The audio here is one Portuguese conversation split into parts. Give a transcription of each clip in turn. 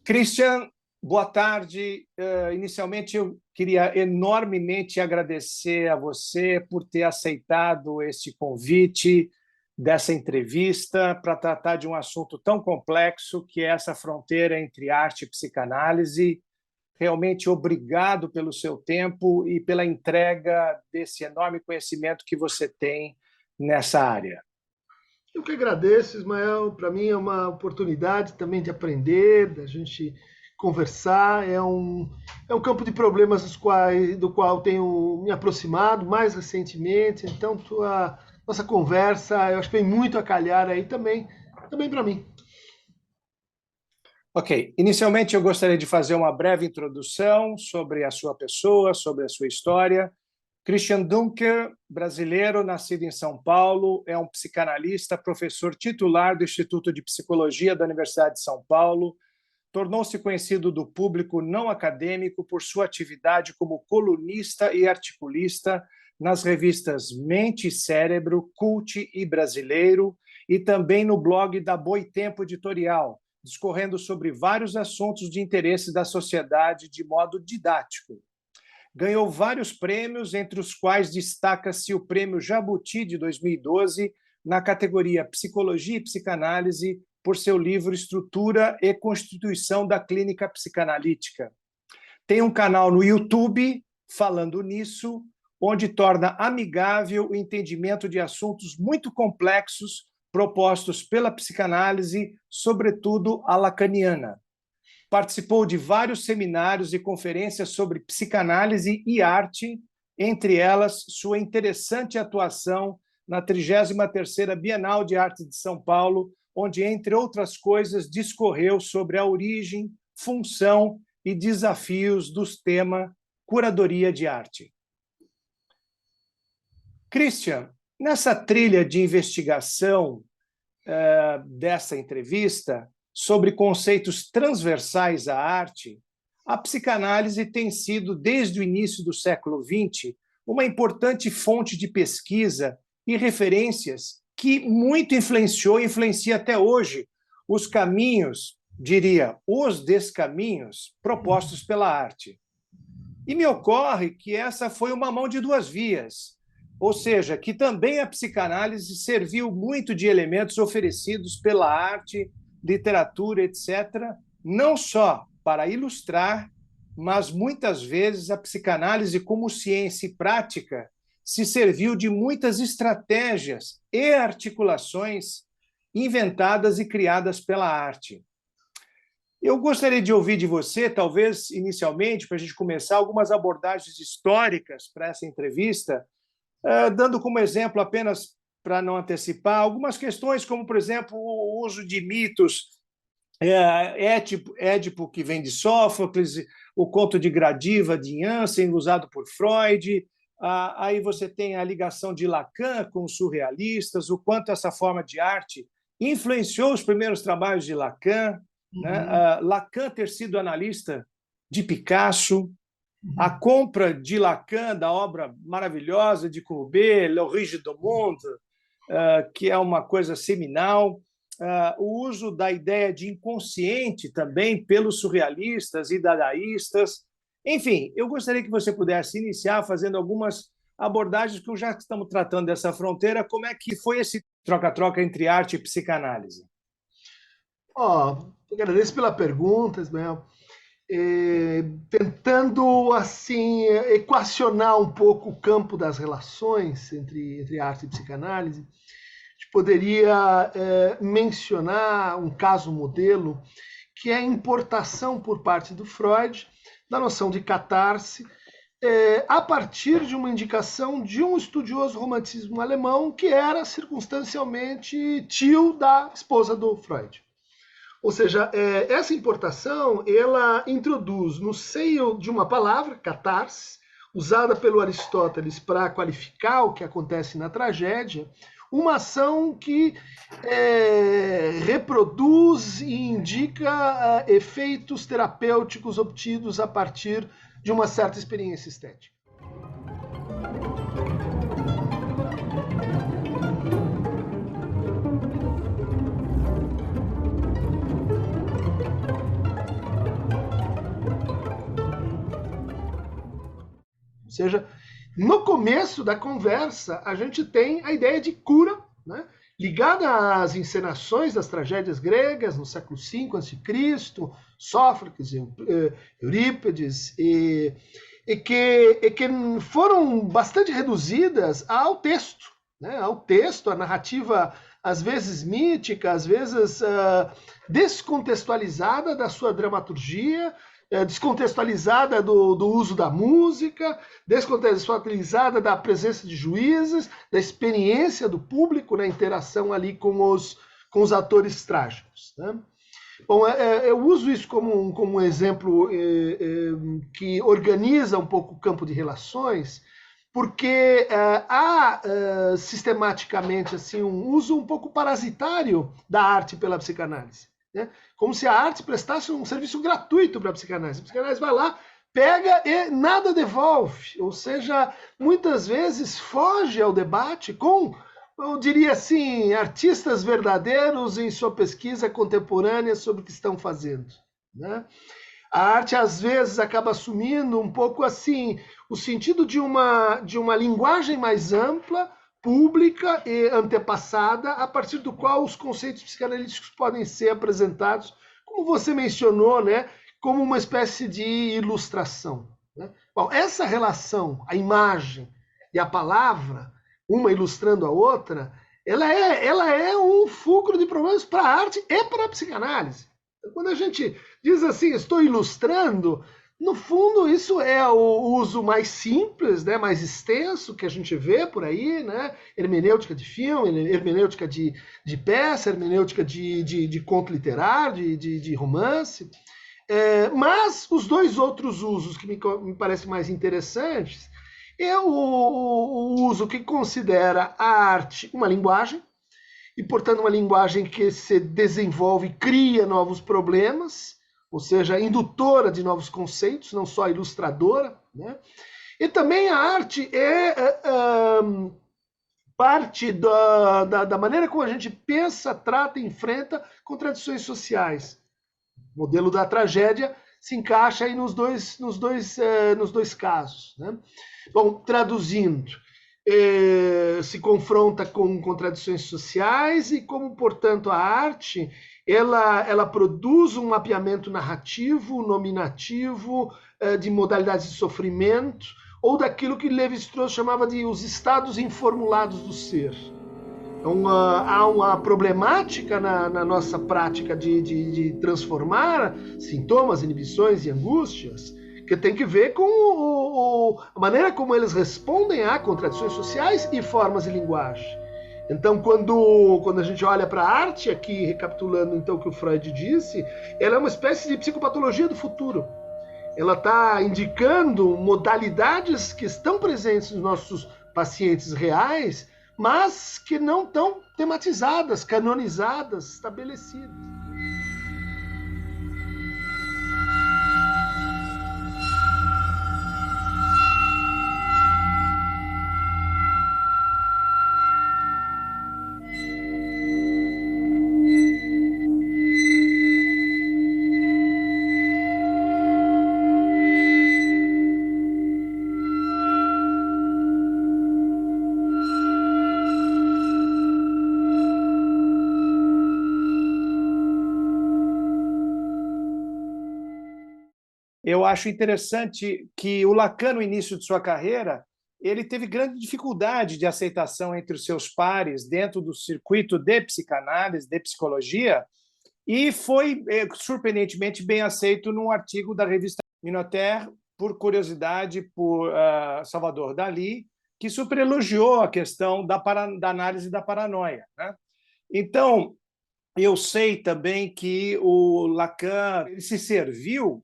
Christian, boa tarde. Inicialmente, eu queria enormemente agradecer a você por ter aceitado este convite dessa entrevista para tratar de um assunto tão complexo que é essa fronteira entre arte e psicanálise. Realmente, obrigado pelo seu tempo e pela entrega desse enorme conhecimento que você tem nessa área. Eu que agradeço, Ismael. Para mim é uma oportunidade também de aprender, da gente conversar. É um campo de problemas do qual tenho me aproximado mais recentemente. Então, nossa conversa, eu acho que vem muito a calhar aí também para mim. Ok. Inicialmente, eu gostaria de fazer uma breve introdução sobre a sua pessoa, sobre a sua história. Christian Dunker, brasileiro, nascido em São Paulo, é um psicanalista, professor titular do Instituto de Psicologia da Universidade de São Paulo. Tornou-se conhecido do público não acadêmico por sua atividade como colunista e articulista nas revistas Mente e Cérebro, Cult e Brasileiro, e também no blog da Boitempo Editorial, discorrendo sobre vários assuntos de interesse da sociedade de modo didático. Ganhou vários prêmios, entre os quais destaca-se o Prêmio Jabuti de 2012, na categoria Psicologia e Psicanálise, por seu livro Estrutura e Constituição da Clínica Psicanalítica. Tem um canal no YouTube falando nisso, onde torna amigável o entendimento de assuntos muito complexos propostos pela psicanálise, sobretudo a lacaniana. Participou de vários seminários e conferências sobre psicanálise e arte, entre elas sua interessante atuação na 33ª Bienal de Arte de São Paulo, onde, entre outras coisas, discorreu sobre a origem, função e desafios dos temas curadoria de arte. Christian, nessa trilha de investigação dessa entrevista, sobre conceitos transversais à arte, a psicanálise tem sido, desde o início do século XX, uma importante fonte de pesquisa e referências que muito influenciou e influencia até hoje os caminhos, diria, os descaminhos propostos pela arte. E me ocorre que essa foi uma mão de duas vias, ou seja, que também a psicanálise serviu muito de elementos oferecidos pela arte, literatura, etc., não só para ilustrar, mas muitas vezes a psicanálise como ciência e prática se serviu de muitas estratégias e articulações inventadas e criadas pela arte. Eu gostaria de ouvir de você, talvez inicialmente, para a gente começar, algumas abordagens históricas para essa entrevista, dando como exemplo, apenas para não antecipar, algumas questões como, por exemplo, o uso de mitos, Édipo, que vem de Sófocles, o conto de Gradiva, de Jansen, usado por Freud. Aí você tem a ligação de Lacan com os surrealistas, o quanto essa forma de arte influenciou os primeiros trabalhos de Lacan, né? Lacan ter sido analista de Picasso, a compra de Lacan da obra maravilhosa de Courbet, L'Origine du Monde, que é uma coisa seminal, o uso da ideia de inconsciente também pelos surrealistas e dadaístas. Enfim, eu gostaria que você pudesse iniciar fazendo algumas abordagens, que já estamos tratando dessa fronteira, como é que foi esse troca-troca entre arte e psicanálise? Agradeço pela pergunta, Ismael. Tentando assim equacionar um pouco o campo das relações entre arte e psicanálise, a gente poderia mencionar um caso modelo, que é a importação por parte do Freud da noção de catarse, a partir de uma indicação de um estudioso romantismo alemão que era circunstancialmente tio da esposa do Freud. Ou seja, essa importação, ela introduz no seio de uma palavra, catarse, usada pelo Aristóteles para qualificar o que acontece na tragédia, uma ação que reproduz e indica efeitos terapêuticos obtidos a partir de uma certa experiência estética. Ou seja, no começo da conversa, a gente tem a ideia de cura, né, ligada às encenações das tragédias gregas no século V a.C., Sófocles, Eurípides, e que foram bastante reduzidas ao texto, né, à narrativa, às vezes mítica, às vezes descontextualizada da sua dramaturgia, descontextualizada do uso da música, descontextualizada da presença de juízes, da experiência do público na interação ali com os atores trágicos, né? Bom, eu uso isso como um exemplo que organiza um pouco o campo de relações, porque há sistematicamente assim, um uso um pouco parasitário da arte pela psicanálise, né? Como se a arte prestasse um serviço gratuito para a psicanálise. A psicanálise vai lá, pega e nada devolve. Ou seja, muitas vezes foge ao debate com, eu diria assim, artistas verdadeiros em sua pesquisa contemporânea sobre o que estão fazendo, né? A arte, às vezes, acaba assumindo um pouco assim o sentido de uma linguagem mais ampla, pública e antepassada, a partir do qual os conceitos psicanalíticos podem ser apresentados, como você mencionou, né, como uma espécie de ilustração, né? Bom, essa relação, a imagem e a palavra, uma ilustrando a outra, ela é um fulcro de problemas para a arte e para a psicanálise. Quando a gente diz assim, estou ilustrando, no fundo, isso é o uso mais simples, né, mais extenso que a gente vê por aí, né? Hermenêutica de filme, hermenêutica de peça, hermenêutica de conto literário, de romance. Mas os dois outros usos que me parecem mais interessantes é o uso que considera a arte uma linguagem, e, portanto, uma linguagem que se desenvolve e cria novos problemas, ou seja, indutora de novos conceitos, não só ilustradora, né? E também a arte parte da maneira como a gente pensa, trata e enfrenta contradições sociais. O modelo da tragédia se encaixa aí nos dois casos, né? Bom, traduzindo, se confronta com contradições sociais e como, portanto, a arte ela produz um mapeamento narrativo, nominativo, de modalidades de sofrimento, ou daquilo que Lévi-Strauss chamava de os estados informulados do ser. Então, há uma problemática na nossa prática de transformar sintomas, inibições e angústias, que tem que ver com a maneira como eles respondem a contradições sociais e formas de linguagem. Então, quando a gente olha para a arte, aqui recapitulando então o que o Freud disse, ela é uma espécie de psicopatologia do futuro. Ela está indicando modalidades que estão presentes nos nossos pacientes reais, mas que não estão tematizadas, canonizadas, estabelecidas. Eu acho interessante que o Lacan, no início de sua carreira, ele teve grande dificuldade de aceitação entre os seus pares dentro do circuito de psicanálise, de psicologia, e foi surpreendentemente bem aceito num artigo da revista Minotaire, por curiosidade, por Salvador Dalí, que superelogiou a questão da análise da paranoia, né? Então, eu sei também que o Lacan ele se serviu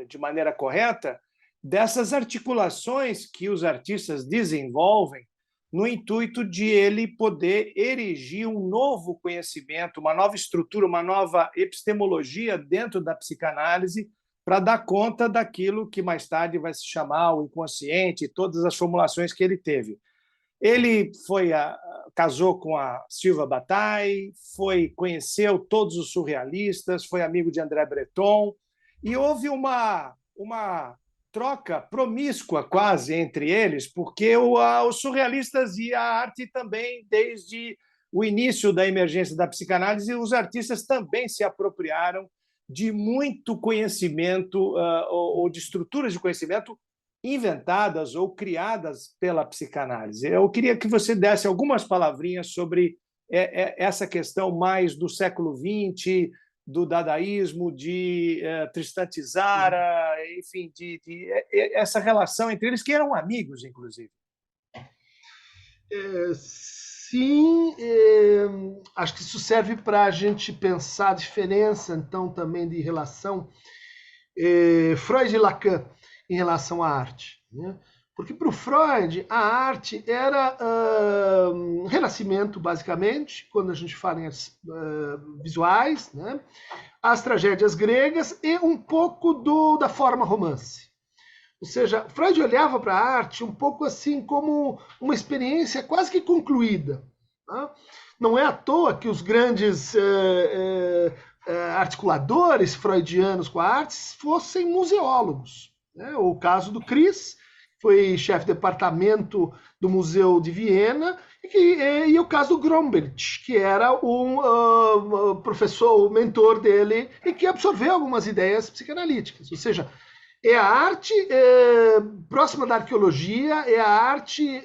de maneira correta dessas articulações que os artistas desenvolvem no intuito de ele poder erigir um novo conhecimento, uma nova estrutura, uma nova epistemologia dentro da psicanálise, para dar conta daquilo que mais tarde vai se chamar o inconsciente, todas as formulações que ele teve. Ele casou com a Silva Bataille, conheceu todos os surrealistas, foi amigo de André Breton, e houve uma troca promíscua quase entre eles, porque os surrealistas e a arte também, desde o início da emergência da psicanálise, os artistas também se apropriaram de muito conhecimento ou de estruturas de conhecimento inventadas ou criadas pela psicanálise. Eu queria que você desse algumas palavrinhas sobre essa questão mais do século XX, do dadaísmo, de Tristan Tzara, enfim, essa relação entre eles, que eram amigos, inclusive. Sim, acho que isso serve para a gente pensar a diferença, então, também de relação Freud e Lacan em relação à arte, né? Porque para o Freud, a arte era renascimento, basicamente, quando a gente fala em visuais, né? As tragédias gregas e um pouco da forma romance. Ou seja, Freud olhava para a arte um pouco assim como uma experiência quase que concluída. Tá? Não é à toa que os grandes articuladores freudianos com a arte fossem museólogos. Né? O caso do Cris, foi chefe de departamento do Museu de Viena, e o caso do Gombrich, que era um professor, o mentor dele, e que absorveu algumas ideias psicanalíticas. Ou seja, é a arte próxima da arqueologia, é a arte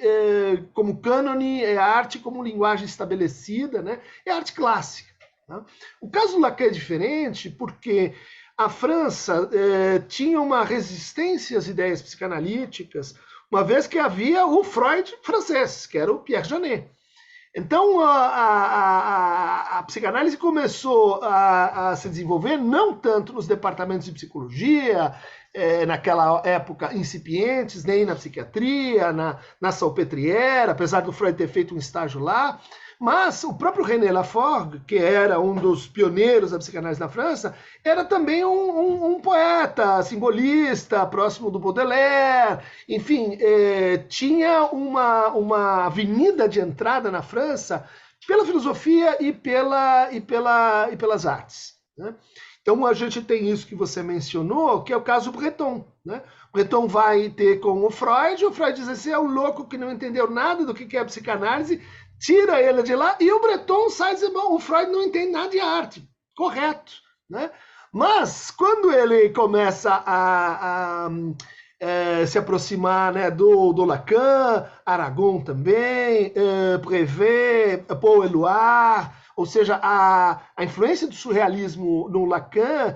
como cânone, é a arte como linguagem estabelecida, né? É a arte clássica. Tá? O caso do Lacan é diferente porque a França tinha uma resistência às ideias psicanalíticas, uma vez que havia o Freud francês, que era o Pierre Janet. Então, a psicanálise começou a se desenvolver não tanto nos departamentos de psicologia, naquela época incipientes, nem na psiquiatria, na Salpêtrière, apesar do Freud ter feito um estágio lá, mas o próprio René Laforgue, que era um dos pioneiros da psicanálise na França, era também um poeta, simbolista, próximo do Baudelaire, enfim, tinha uma avenida de entrada na França pela filosofia e pelas artes, né? Então a gente tem isso que você mencionou, que é o caso Breton, né? Breton vai ter com o Freud diz assim, é um louco que não entendeu nada do que é a psicanálise, tira ele de lá, e o Breton sai dizendo, bom, o Freud não entende nada de arte. Correto, né? Mas, quando ele começa a se aproximar, né, do Lacan, Aragon também, Prévert, Paul Éluard, ou seja, a influência do surrealismo no Lacan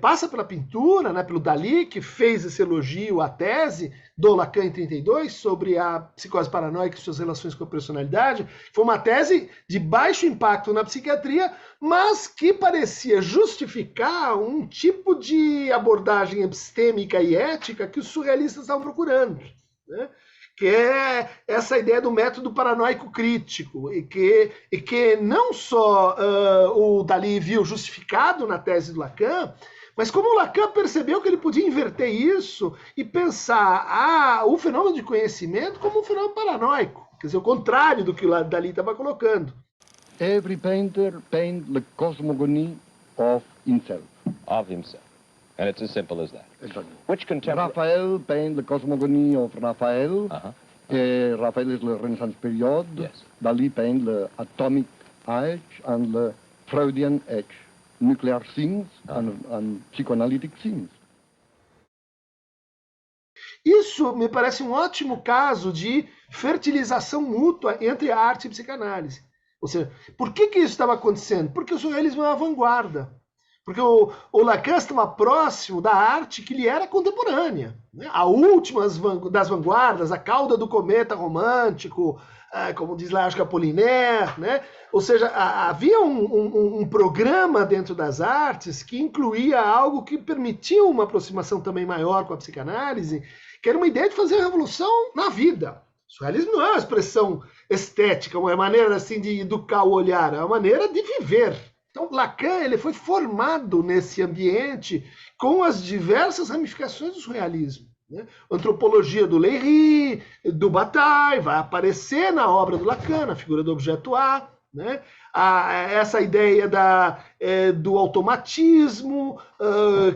passa pela pintura, né, pelo Dalí, que fez esse elogio à tese do Lacan em 32, sobre a psicose paranoica e suas relações com a personalidade. Foi uma tese de baixo impacto na psiquiatria, mas que parecia justificar um tipo de abordagem epistêmica e ética que os surrealistas estavam procurando, né? Que é essa ideia do método paranoico crítico, e que não só o Dalí viu justificado na tese do Lacan, mas como o Lacan percebeu que ele podia inverter isso e pensar o fenômeno de conhecimento como um fenômeno paranoico, quer dizer, o contrário do que o Dalí estava colocando. Every painter paints the cosmogony of himself. Of himself. And it's as simple as that. Exactly. Which contemporary... Raphael paints the cosmogony of Raphael. Raphael is the Renaissance period. Yes. Dalí paints the atomic age and the Freudian age. Nuclear things and psychoanalytic things. Isso me parece um ótimo caso de fertilização mútua entre a arte e a psicanálise. Ou seja, por que isso estava acontecendo? Porque o surrealismo é uma vanguarda. Porque o Lacan estava próximo da arte que lhe era contemporânea, né? A última das vanguardas, a cauda do cometa romântico, como diz lá, acho que Apollinaire, né? Ou seja, havia um programa dentro das artes que incluía algo que permitia uma aproximação também maior com a psicanálise, que era uma ideia de fazer a revolução na vida. Surrealismo não é uma expressão estética, uma maneira assim de educar o olhar, é uma maneira de viver. Então, Lacan ele foi formado nesse ambiente com as diversas ramificações do surrealismo. Né? A antropologia do Leiry, do Bataille, vai aparecer na obra do Lacan, na figura do objeto A. Né? Essa ideia do automatismo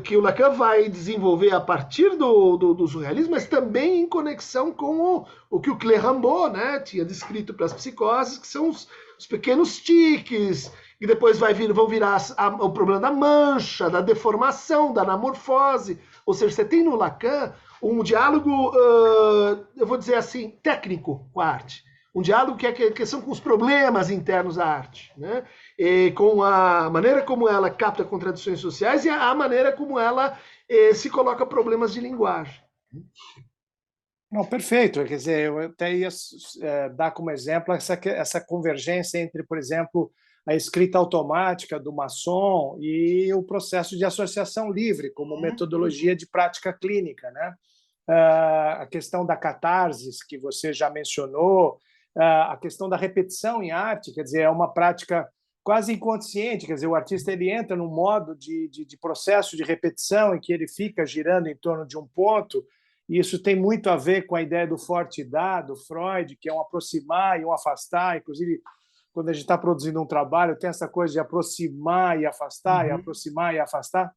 que o Lacan vai desenvolver a partir do surrealismo, mas também em conexão com o que o Clérambault, né, tinha descrito para as psicoses, que são os pequenos tiques, e depois vão virar o problema da mancha, da deformação, da anamorfose. Ou seja, você tem no Lacan um diálogo, eu vou dizer assim, técnico com a arte. Um diálogo que é a questão com os problemas internos da arte, né? E com a maneira como ela capta contradições sociais e a maneira como ela se coloca problemas de linguagem. Não, perfeito. Quer dizer, eu até ia dar como exemplo essa convergência entre, por exemplo, a escrita automática do Masson e o processo de associação livre como metodologia de prática clínica, né? A questão da catarse, que você já mencionou, a questão da repetição em arte, quer dizer, é uma prática quase inconsciente, quer dizer, o artista ele entra num modo de processo de repetição em que ele fica girando em torno de um ponto, e isso tem muito a ver com a ideia do forte dar, do Freud, que é um aproximar e um afastar. Inclusive, quando a gente está produzindo um trabalho, tem essa coisa de aproximar e afastar, e aproximar e afastar.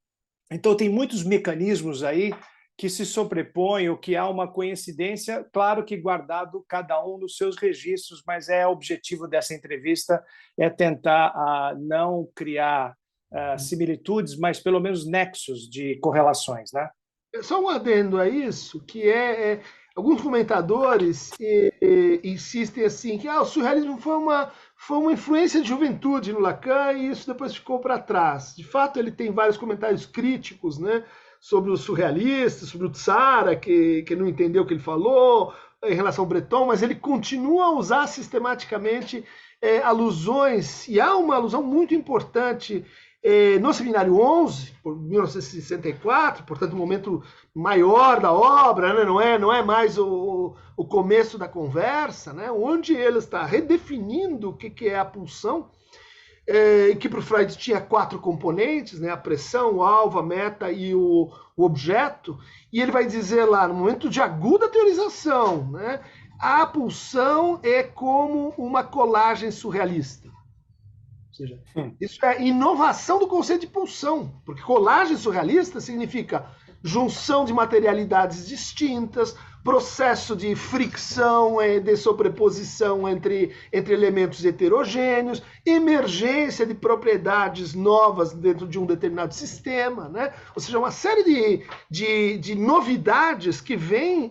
Então, tem muitos mecanismos aí que se sobrepõem, ou que há uma coincidência, claro que guardado cada um nos seus registros, mas o objetivo dessa entrevista é tentar não criar similitudes, mas pelo menos nexos de correlações, né? Só um adendo a isso, que alguns comentadores insistem assim que o surrealismo foi uma influência de juventude no Lacan e isso depois ficou para trás. De fato, ele tem vários comentários críticos, né, sobre os surrealistas, sobre o Tzara, que não entendeu o que ele falou, em relação ao Breton, mas ele continua a usar sistematicamente alusões, e há uma alusão muito importante no Seminário 11, por 1964, portanto, um momento maior da obra, né? Não é mais o começo da conversa, né? Onde ele está redefinindo o que é a pulsão, que para o Freud tinha 4 componentes, né? A pressão, o alvo, a meta e o objeto, e ele vai dizer lá, no momento de aguda teorização, né? A pulsão é como uma colagem surrealista. Ou seja, isso é inovação do conceito de pulsão, porque colagem surrealista significa junção de materialidades distintas, processo de fricção, de sobreposição entre elementos heterogêneos, emergência de propriedades novas dentro de um determinado sistema, né? Ou seja, uma série de novidades que vêm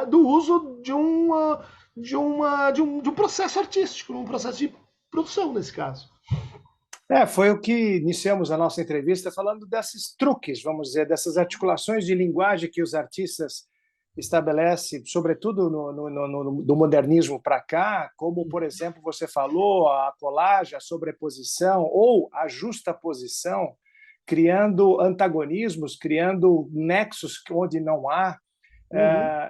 do uso de um processo artístico, um processo de produção, nesse caso. Foi o que iniciamos a nossa entrevista falando desses truques, vamos dizer, dessas articulações de linguagem que os artistas estabelecem, sobretudo do modernismo para cá, como, por exemplo, você falou, a colagem, a sobreposição ou a justaposição, criando antagonismos, criando nexos onde não há.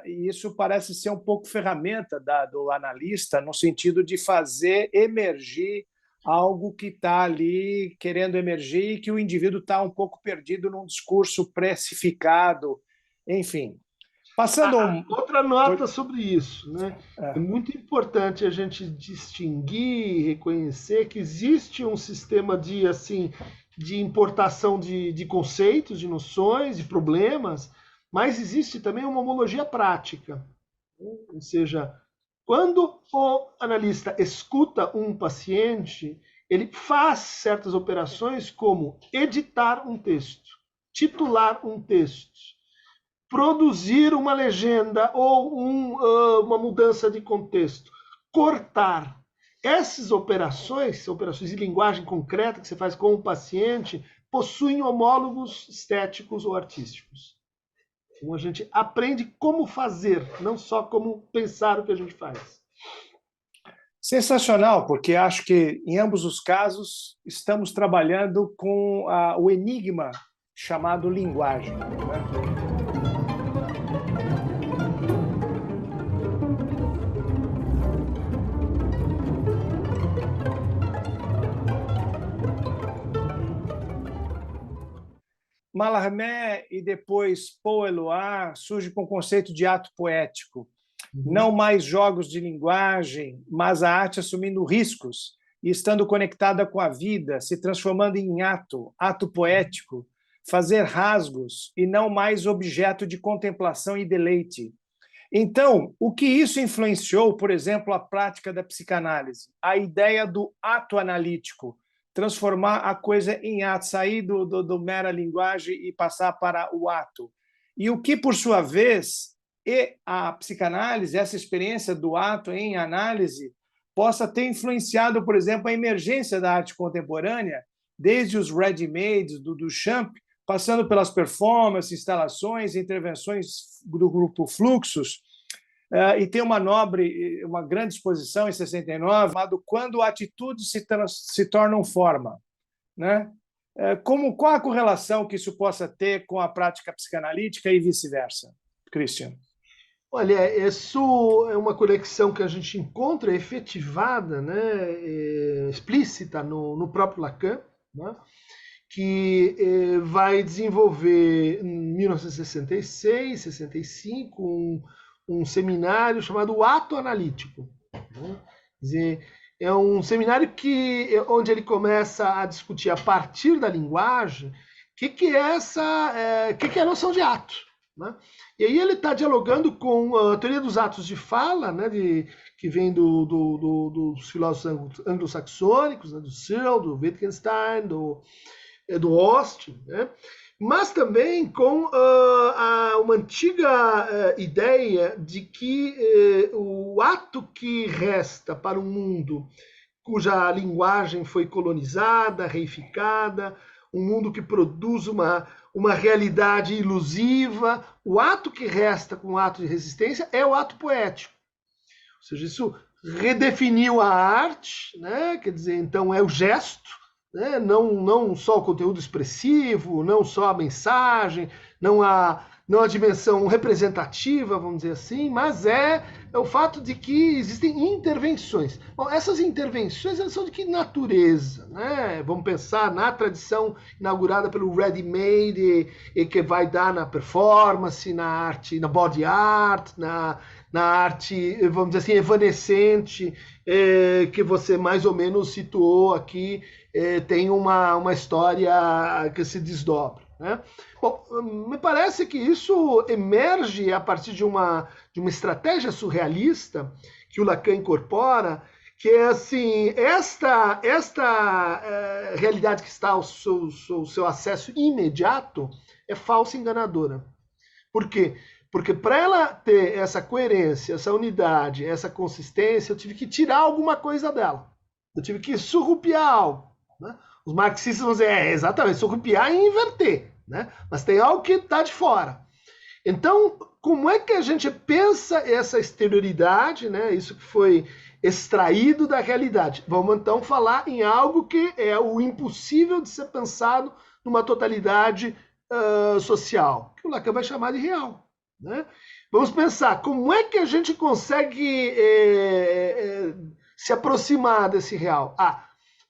E isso parece ser um pouco ferramenta do analista, no sentido de fazer emergir algo que está ali querendo emergir e que o indivíduo está um pouco perdido num discurso precificado, enfim. Passando outra nota sobre isso, né? É muito importante a gente distinguir e reconhecer que existe um sistema de importação de conceitos, de noções, de problemas, mas existe também uma homologia prática. Ou seja, quando o analista escuta um paciente, ele faz certas operações como editar um texto, titular um texto, produzir uma legenda ou uma mudança de contexto, cortar. Essas operações, são operações de linguagem concreta que você faz com o paciente, possuem homólogos estéticos ou artísticos. Então a gente aprende como fazer, não só como pensar o que a gente faz. Sensacional, porque acho que em ambos os casos estamos trabalhando com o enigma chamado linguagem, né? Mallarmé e depois Paul Eluard surge com o conceito de ato poético. Não mais jogos de linguagem, mas a arte assumindo riscos e estando conectada com a vida, se transformando em ato poético, fazer rasgos e não mais objeto de contemplação e deleite. Então, o que isso influenciou, por exemplo, a prática da psicanálise? A ideia do ato analítico, transformar a coisa em ato, sair do mera linguagem e passar para o ato. E o que, por sua vez, a psicanálise, essa experiência do ato em análise, possa ter influenciado, por exemplo, a emergência da arte contemporânea, desde os ready-mades do Duchamp, passando pelas performances, instalações, intervenções do grupo Fluxus, e tem uma grande exposição em 69, chamada Quando Atitudes se tornam forma. Né? Qual a correlação que isso possa ter com a prática psicanalítica e vice-versa, Christian? Olha, isso é uma conexão que a gente encontra efetivada, né, explícita no próprio Lacan, né, que vai desenvolver em 1966, 65, um seminário chamado Ato Analítico. Né? Quer dizer, é um seminário onde ele começa a discutir a partir da linguagem o que é a noção de ato. Né? E aí ele está dialogando com a teoria dos atos de fala, né, que vem dos filósofos anglo-saxônicos, né, do Searle, do Wittgenstein, do Austin, né? Mas também com uma antiga ideia de que o ato que resta para um mundo cuja linguagem foi colonizada, reificada, um mundo que produz uma realidade ilusiva, o ato que resta com o ato de resistência é o ato poético. Ou seja, isso redefiniu a arte, né? Quer dizer, então é o gesto, né? Não só o conteúdo expressivo, não só a mensagem, não a dimensão representativa, vamos dizer assim, mas é o fato de que existem intervenções. Bom, essas intervenções, elas são de que natureza? Né? Vamos pensar na tradição inaugurada pelo ready-made, e que vai dar na performance, na arte, na body art, na arte, vamos dizer assim, evanescente, que você mais ou menos situou aqui, tem uma história que se desdobra. Né? Bom, me parece que isso emerge a partir de uma estratégia surrealista que o Lacan incorpora, que é assim, esta realidade que está ao seu acesso imediato é falsa e enganadora. Por quê? Porque para ela ter essa coerência, essa unidade, essa consistência, eu tive que tirar alguma coisa dela. Eu tive que surrupiar algo. Né? Os marxistas vão dizer, exatamente, surrupiar e inverter. Né? Mas tem algo que está de fora. Então, como é que a gente pensa essa exterioridade, né? Isso que foi extraído da realidade? Vamos então falar em algo que é o impossível de ser pensado numa totalidade social, que o Lacan vai chamar de real. Né? Vamos pensar, como é que a gente consegue se aproximar desse real?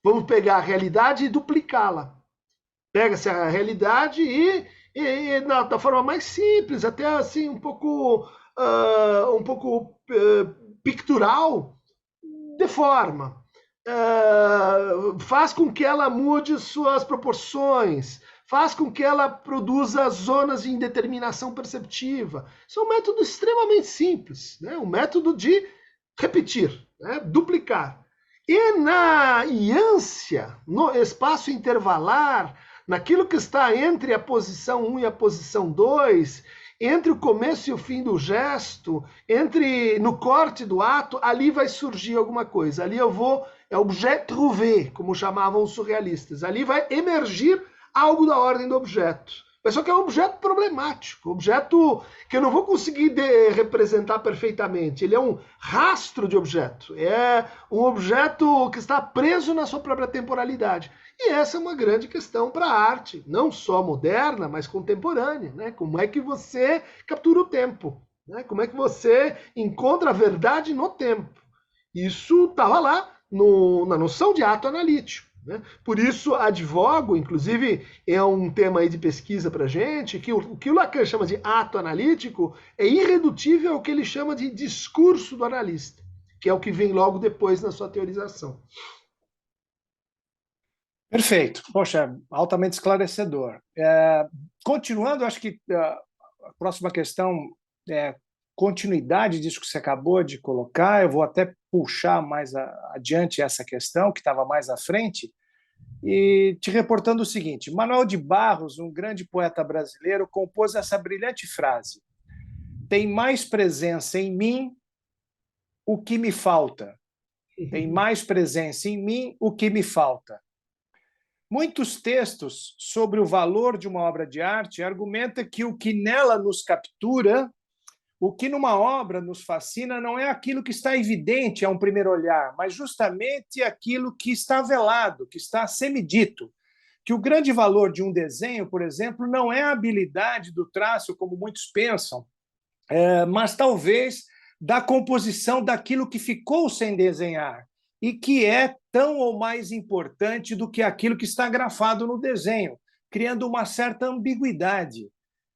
Vamos pegar a realidade e duplicá-la. Pega-se a realidade e da forma mais simples, até assim um pouco pictural, deforma. Faz com que ela mude suas proporções, faz com que ela produza zonas de indeterminação perceptiva. Isso é um método extremamente simples, né? Um método de repetir, né? Duplicar. E na iância, no espaço intervalar, naquilo que está entre a posição 1 e a posição 2, entre o começo e o fim do gesto, no corte do ato, ali vai surgir alguma coisa. Ali é objet trouvé, como chamavam os surrealistas. Ali vai emergir algo da ordem do objeto. Mas só que é um objeto problemático, objeto que eu não vou conseguir representar perfeitamente. Ele é um rastro de objeto, é um objeto que está preso na sua própria temporalidade. E essa é uma grande questão para a arte, não só moderna, mas contemporânea. Né? Como é que você captura o tempo? Né? Como é que você encontra a verdade no tempo? Isso estava lá na noção de ato analítico. né? Por isso, advogo, inclusive, é um tema aí de pesquisa para a gente, que o que o Lacan chama de ato analítico é irredutível ao que ele chama de discurso do analista, que é o que vem logo depois na sua teorização. Perfeito. Poxa, altamente esclarecedor. Continuando, acho que a próxima questão é continuidade disso que você acabou de colocar. Eu vou até puxar mais adiante essa questão, que estava mais à frente, e te reportando o seguinte: Manuel de Barros, um grande poeta brasileiro, compôs essa brilhante frase: tem mais presença em mim o que me falta. Tem mais presença em mim o que me falta. Muitos textos sobre o valor de uma obra de arte argumentam que o que nela nos captura, o que numa obra nos fascina, não é aquilo que está evidente a um primeiro olhar, mas justamente aquilo que está velado, que está semidito. Que o grande valor de um desenho, por exemplo, não é a habilidade do traço, como muitos pensam, mas talvez da composição daquilo que ficou sem desenhar e que é tão ou mais importante do que aquilo que está grafado no desenho, criando uma certa ambiguidade.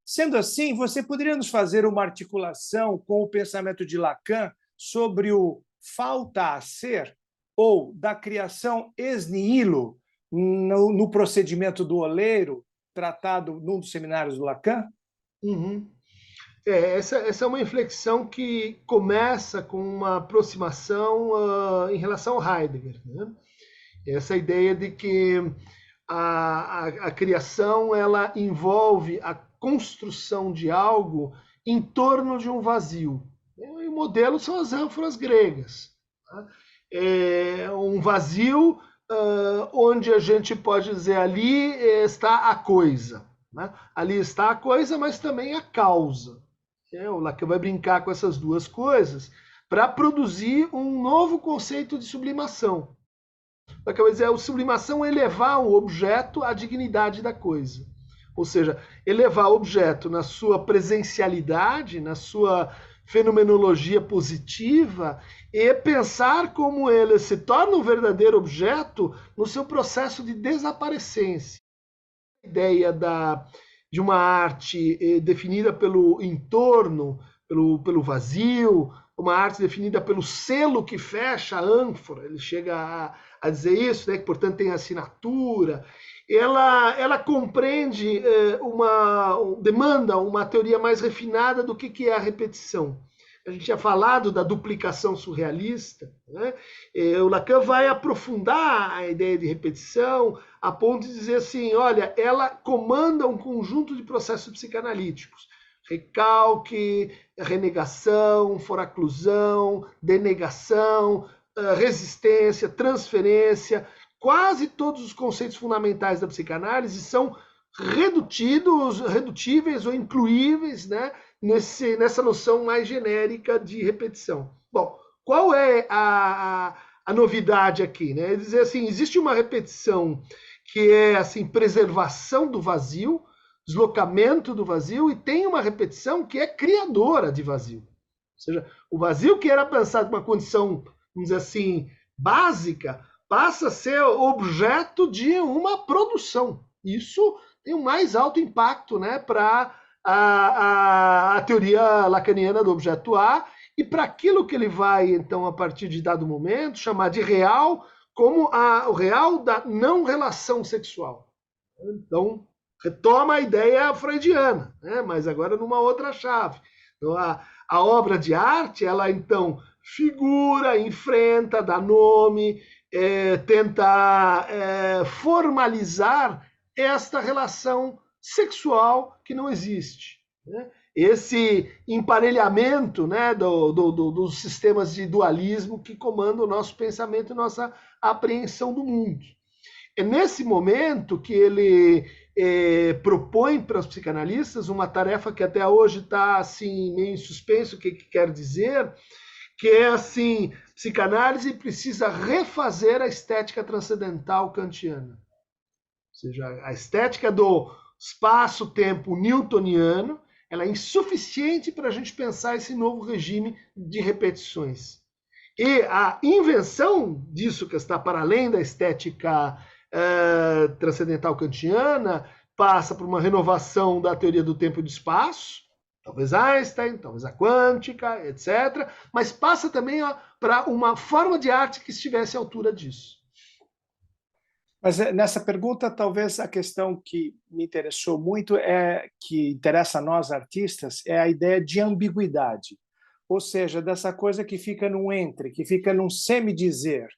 Sendo assim, você poderia nos fazer uma articulação com o pensamento de Lacan sobre o falta a ser ou da criação ex nihilo no procedimento do oleiro, tratado num dos seminários do Lacan? Uhum. Essa é uma inflexão que começa com uma aproximação em relação ao Heidegger, né? Essa ideia de que a criação ela envolve a construção de algo em torno de um vazio. E o modelo são as ânforas gregas. Tá? É um vazio onde a gente pode dizer ali está a coisa. Né? Ali está a coisa, mas também a causa. O Lacan vai brincar com essas duas coisas para produzir um novo conceito de sublimação. Lacan vai dizer, a sublimação é elevar um objeto à dignidade da coisa. Ou seja, elevar o objeto na sua presencialidade, na sua fenomenologia positiva, e pensar como ele se torna um verdadeiro objeto no seu processo de desaparecência. A ideia de uma arte definida pelo entorno, pelo vazio, uma arte definida pelo selo que fecha a ânfora, ele chega a dizer isso, né, que portanto tem assinatura, ela compreende demanda uma teoria mais refinada do que é a repetição. A gente tinha falado da duplicação surrealista, né? O Lacan vai aprofundar a ideia de repetição a ponto de dizer assim, olha, ela comanda um conjunto de processos psicanalíticos. Recalque, renegação, foraclusão, denegação, resistência, transferência. Quase todos os conceitos fundamentais da psicanálise são redutíveis ou incluíveis, né, nessa noção mais genérica de repetição. Bom, qual é a novidade aqui? Né? Dizer assim, existe uma repetição que é assim, preservação do vazio, deslocamento do vazio, e tem uma repetição que é criadora de vazio. Ou seja, o vazio que era pensado uma condição, vamos dizer assim, básica, passa a ser objeto de uma produção. Isso tem o mais alto impacto, né, para a teoria lacaniana do objeto A e para aquilo que ele vai, então, a partir de dado momento, chamar de real, como o real da não relação sexual. Então, retoma a ideia freudiana, né, mas agora numa outra chave. Então, a obra de arte, ela, então, figura, enfrenta, dá nome, tenta formalizar esta relação sexual que não existe. Né? Esse emparelhamento, né, dos sistemas de dualismo que comandam o nosso pensamento e nossa apreensão do mundo. É nesse momento que ele propõe para os psicanalistas uma tarefa que até hoje está assim, meio em suspenso, o que quer dizer, que é assim, psicanálise precisa refazer a estética transcendental kantiana. Ou seja, a estética do espaço-tempo newtoniano, ela é insuficiente para a gente pensar esse novo regime de repetições. E a invenção disso, que está para além da estética transcendental kantiana, passa por uma renovação da teoria do tempo e do espaço, talvez Einstein, talvez a quântica, etc., mas passa também para uma forma de arte que estivesse à altura disso. Mas nessa pergunta, talvez a questão que me interessou muito, que interessa a nós artistas, é a ideia de ambiguidade. Ou seja, dessa coisa que fica num entre, que fica num semi-dizer.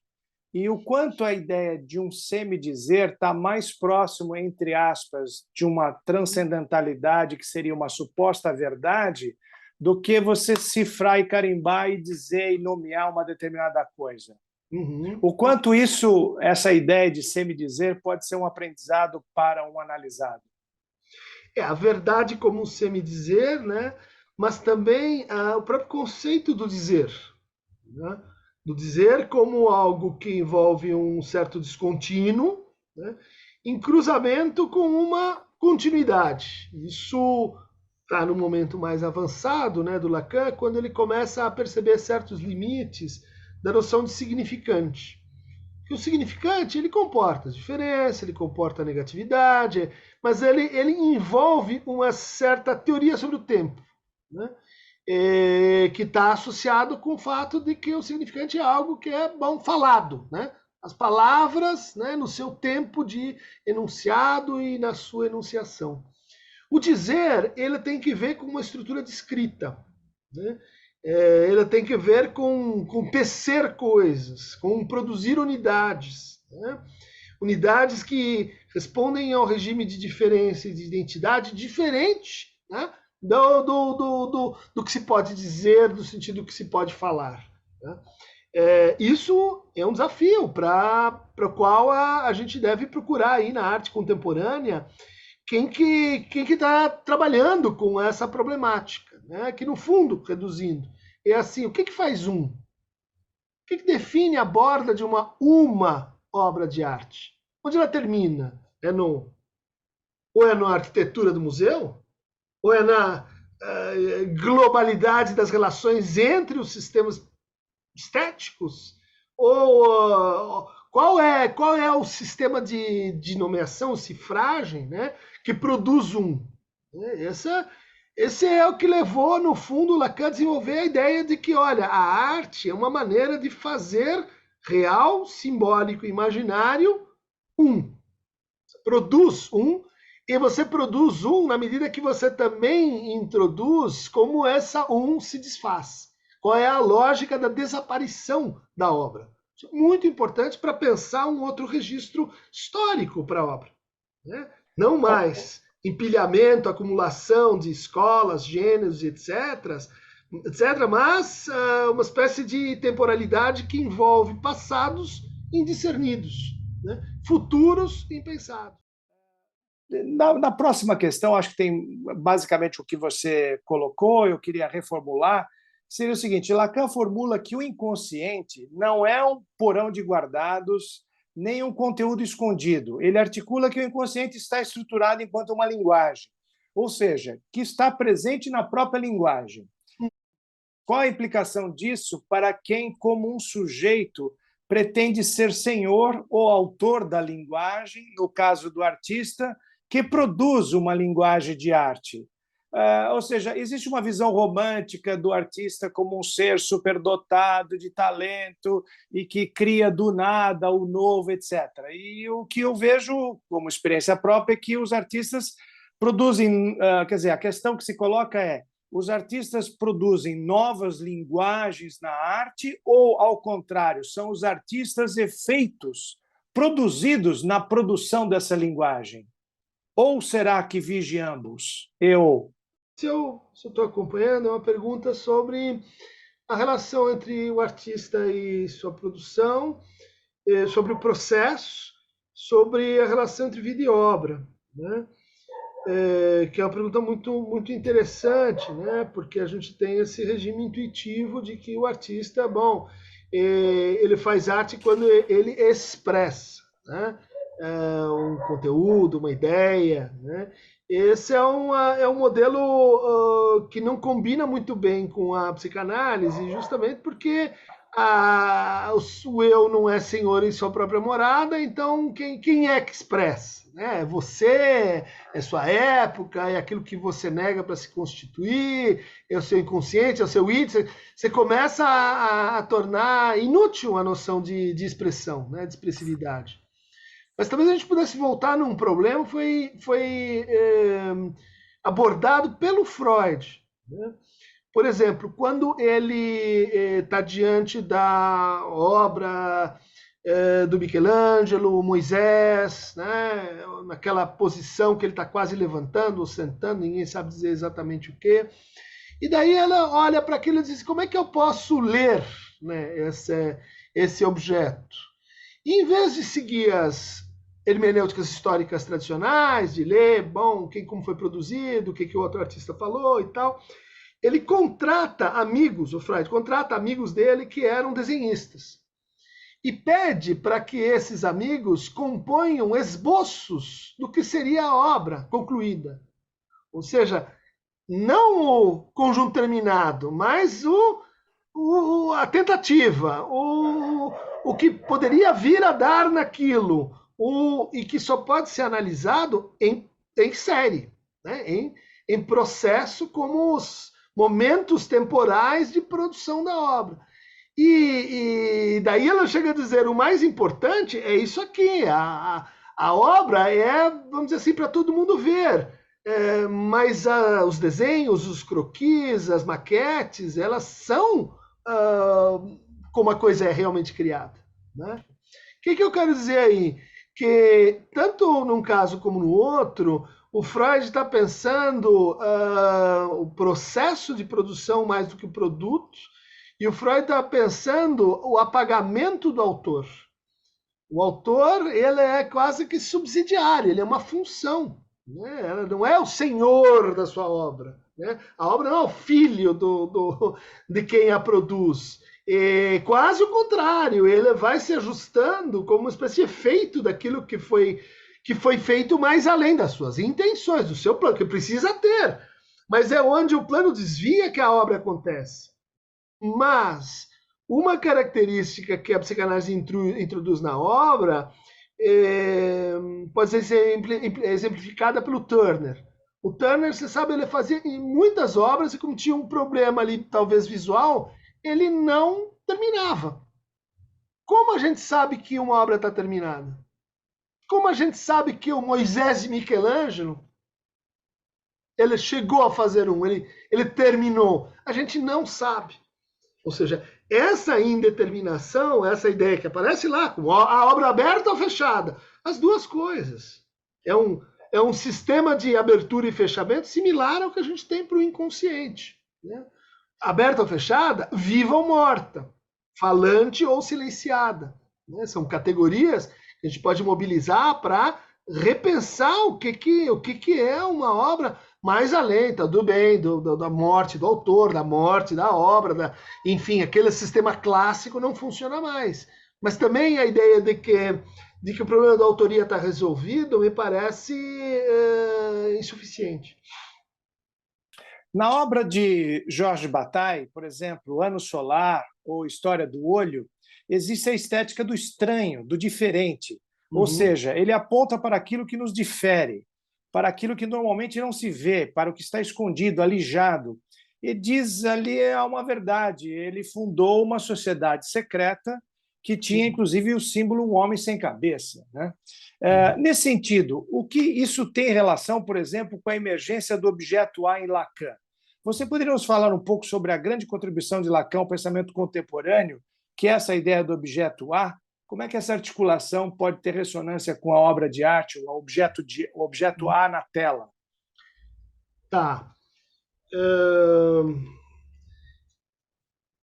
E o quanto a ideia de um semi-dizer está mais próximo, entre aspas, de uma transcendentalidade, que seria uma suposta verdade, do que você cifrar e carimbar e dizer e nomear uma determinada coisa. Uhum. O quanto essa ideia de semi-dizer pode ser um aprendizado para um analisado? A verdade como um semi-dizer, né? Mas também o próprio conceito do dizer, né? Do dizer como algo que envolve um certo descontínuo, né? Em cruzamento com uma continuidade. Isso está no momento mais avançado, né, do Lacan, quando ele começa a perceber certos limites da noção de significante. Porque o significante, ele comporta diferença, ele comporta negatividade, mas ele envolve uma certa teoria sobre o tempo, né? Que está associado com o fato de que o significante é algo que é bom falado, né? As palavras, né, no seu tempo de enunciado e na sua enunciação. O dizer, ele tem que ver com uma estrutura de escrita, né? Ele tem que ver com tecer coisas, com produzir unidades, né? Unidades que respondem ao regime de diferença e de identidade diferente, né, do que se pode dizer, do sentido que se pode falar, né? Isso é um desafio para o qual a gente deve procurar aí na arte contemporânea quem que está trabalhando com essa problemática, né? Que no fundo, reduzindo, é assim, o que faz um? O que define a borda de uma obra de arte? Onde ela termina? Ou é na arquitetura do museu? Ou é na globalidade das relações entre os sistemas estéticos? Ou qual é o sistema de nomeação, cifragem, né, que produz um? Esse é o que levou, no fundo, Lacan a desenvolver a ideia de que, olha, a arte é uma maneira de fazer real, simbólico, imaginário, um. Você produz um, e você produz um na medida que você também introduz como essa um se desfaz. Qual é a lógica da desaparição da obra? Isso é muito importante para pensar um outro registro histórico para a obra, né? Não mais empilhamento, acumulação de escolas, gêneros, etc., mas uma espécie de temporalidade que envolve passados indiscernidos, né? Futuros impensados. Na próxima questão, acho que tem basicamente o que você colocou, eu queria reformular, seria o seguinte: Lacan formula que o inconsciente não é um porão de guardados, nem um conteúdo escondido. Ele articula que o inconsciente está estruturado enquanto uma linguagem, ou seja, que está presente na própria linguagem. Qual a implicação disso para quem, como um sujeito, pretende ser senhor ou autor da linguagem, no caso do artista, que produz uma linguagem de arte? Ou seja, existe uma visão romântica do artista como um ser superdotado de talento e que cria do nada o novo, etc. E o que eu vejo como experiência própria é que os artistas produzem, quer dizer, a questão que se coloca é: os artistas produzem novas linguagens na arte ou, ao contrário, são os artistas efeitos produzidos na produção dessa linguagem? Ou será que vige ambos? Se eu estou acompanhando, é uma pergunta sobre a relação entre o artista e sua produção, sobre o processo, sobre a relação entre vida e obra, né? Que é uma pergunta muito, muito interessante, né? Porque a gente tem esse regime intuitivo de que o artista, bom, ele faz arte quando ele expressa, né, um conteúdo, uma ideia, né? Esse é um modelo que não combina muito bem com a psicanálise, justamente porque o eu não é senhor em sua própria morada, então quem é que expressa? É você, é sua época, é aquilo que você nega para se constituir, é o seu inconsciente, é o seu id. Você começa a tornar inútil a noção de expressão, né, de expressividade. Mas talvez a gente pudesse voltar num problema que foi abordado pelo Freud, né? Por exemplo, quando ele está diante da obra do Michelangelo, Moisés, né, naquela posição que ele está quase levantando ou sentando, ninguém sabe dizer exatamente o quê. E daí ela olha para aquilo e diz, como é que eu posso ler, né, esse objeto? E em vez de seguir as hermenêuticas históricas tradicionais, de ler, como foi produzido, o que o outro artista falou e tal, ele contrata amigos, o Freud contrata amigos dele que eram desenhistas. E pede para que esses amigos componham esboços do que seria a obra concluída. Ou seja, não o conjunto terminado, mas a tentativa, o que poderia vir a dar naquilo, e que só pode ser analisado em série, né? em processo como os momentos temporais de produção da obra. E daí ela chega a dizer, o mais importante é isso aqui, a obra é, vamos dizer assim, para todo mundo ver, mas os desenhos, os croquis, as maquetes, elas são como a coisa é realmente criada, né? O que eu quero dizer aí? Que tanto num caso como no outro, o Freud está pensando o processo de produção mais do que o produto, e o Freud está pensando o apagamento do autor. O autor, ele é quase que subsidiário, ele é uma função, né? Ela não é o senhor da sua obra, né? A obra não é o filho de quem a produz. É quase o contrário, ele vai se ajustando como uma espécie de efeito daquilo que foi feito mais além das suas intenções, do seu plano, que precisa ter. Mas é onde o plano desvia que a obra acontece. Mas uma característica que a psicanálise introduz na obra pode ser exemplificada pelo Turner. O Turner, você sabe, ele fazia em muitas obras, e como tinha um problema ali, talvez visual, ele não terminava. Como a gente sabe que uma obra está terminada? Como a gente sabe que o Moisés de Michelangelo, ele chegou a fazer ele terminou? A gente não sabe. Ou seja, essa indeterminação, essa ideia que aparece lá, com a obra aberta ou fechada, as duas coisas. É um sistema de abertura e fechamento similar ao que a gente tem para o inconsciente, né? Aberta ou fechada, viva ou morta, falante ou silenciada, né? São categorias que a gente pode mobilizar para repensar o que é uma obra mais além, do bem, da morte do autor, da morte da obra, enfim, aquele sistema clássico não funciona mais. Mas também a ideia de que o problema da autoria está resolvido me parece insuficiente. Na obra de Georges Bataille, por exemplo, Ano Solar ou História do Olho, existe a estética do estranho, do diferente. Ou seja, ele aponta para aquilo que nos difere, para aquilo que normalmente não se vê, para o que está escondido, alijado. E diz ali uma verdade, ele fundou uma sociedade secreta que tinha, inclusive, o símbolo um homem sem cabeça, né? Nesse sentido, o que isso tem relação, por exemplo, com a emergência do objeto A em Lacan? Você poderia nos falar um pouco sobre a grande contribuição de Lacan ao pensamento contemporâneo, que é essa ideia do objeto A? Como é que essa articulação pode ter ressonância com a obra de arte, o objeto A na tela? Tá.